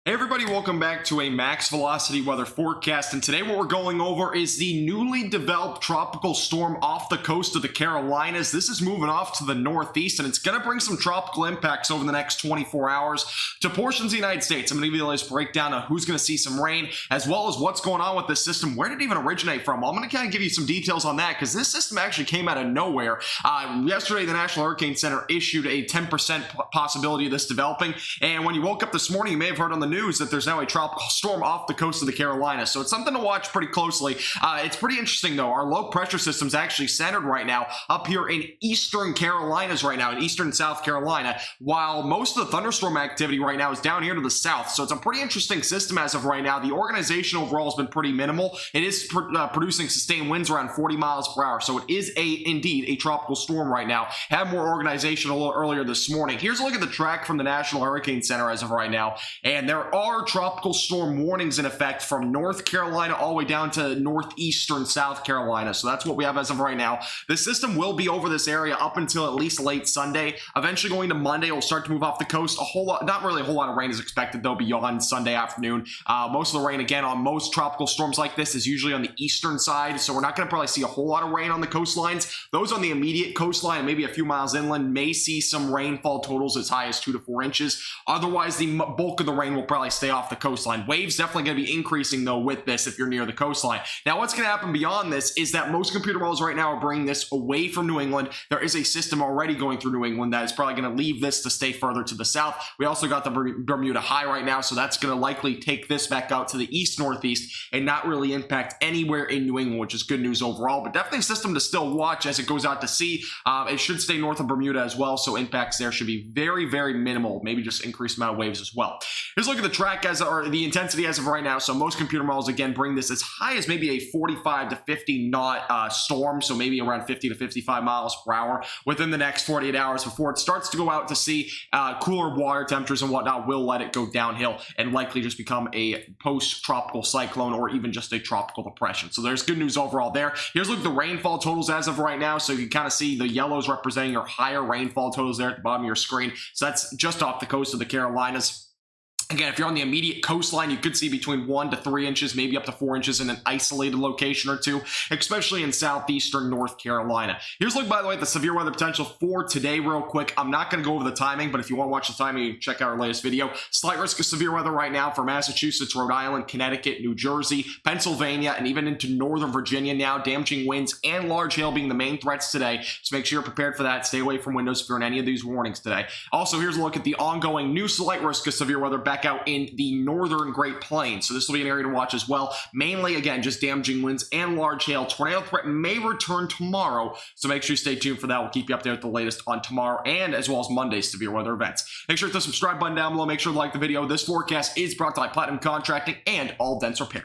Hey everybody, welcome back to a max velocity weather forecast, and today what we're going over is the newly developed tropical storm off the coast of the Carolinas. This is moving off to the northeast, and it's going to bring some tropical impacts over the next 24 hours to portions of the United States. I'm going to give you the latest breakdown of who's going to see some rain, as well as what's going on with this system. Where did it even originate from? Well, I'm going to kind of give you some details on that, because this system actually came out of nowhere. Yesterday, the National Hurricane Center issued a 10% possibility of this developing, and when you woke up this morning, you may have heard on the news that there's now a tropical storm off the coast of the Carolinas. So it's something to watch pretty closely. It's pretty interesting though. Our low pressure system is actually centered right now up here in eastern Carolinas right now, in eastern South Carolina, while most of the thunderstorm activity right now is down here to the south. So it's a pretty interesting system as of right now. The organization overall has been pretty minimal. It is producing sustained winds around 40 miles per hour. So it is indeed a tropical storm right now. Had more organization a little earlier this morning. Here's a look at the track from the National Hurricane Center as of right now. And there are tropical storm warnings in effect from North Carolina all the way down to northeastern South Carolina. So that's what we have as of right now. The system will be over this area up until at least late Sunday. Eventually going to Monday, it will start to move off the coast. Not really a whole lot of rain is expected though beyond Sunday afternoon. Most of the rain, again, on most tropical storms like this is usually on the eastern side. So we're not going to probably see a whole lot of rain on the coastlines. Those on the immediate coastline and maybe a few miles inland may see some rainfall totals as high as 2 to 4 inches. Otherwise, the bulk of the rain will probably stay off the coastline. Waves definitely going to be increasing though with this if you're near the coastline. Now what's going to happen beyond this is that most computer models right now are bringing this away from New England. There is a system already going through New England that is probably going to leave this to stay further to the south. We also got the Bermuda High right now, so that's going to likely take this back out to the east northeast and not really impact anywhere in New England, which is good news overall, but definitely a system to still watch as it goes out to sea. It should stay north of Bermuda as well, so impacts there should be very, very minimal, maybe just increased amount of waves as well. Here's a look at the track or the intensity as of right now. So most computer models again bring this as high as maybe a 45 to 50 knot storm, so maybe around 50 to 55 miles per hour within the next 48 hours before it starts to go out to sea. Cooler water temperatures and whatnot will let it go downhill and likely just become a post-tropical cyclone or even just a tropical depression. So there's good news overall there. Here's a look at the rainfall totals as of right now. So you can kind of see the yellows representing your higher rainfall totals there at the bottom of your screen. So that's just off the coast of the Carolinas. Again, if you're on the immediate coastline, you could see between 1 to 3 inches, maybe up to 4 inches in an isolated location or two, especially in southeastern North Carolina. Here's a look, by the way, at the severe weather potential for today real quick. I'm not going to go over the timing, but if you want to watch the timing, you can check out our latest video. Slight risk of severe weather right now for Massachusetts, Rhode Island, Connecticut, New Jersey, Pennsylvania, and even into northern Virginia now. Damaging winds and large hail being the main threats today. So make sure you're prepared for that. Stay away from windows if you're in any of these warnings today. Also, here's a look at the ongoing new slight risk of severe weather back out in the northern Great Plains. So this will be an area to watch as well. Mainly, again, just damaging winds and large hail. Tornado threat may return tomorrow, so make sure you stay tuned for that. We'll keep you updated with the latest on tomorrow and as well as Monday's severe weather events. Make sure to hit the subscribe button down below. Make sure to like the video. This forecast is brought to you by Platinum Contracting and All Dents Repair.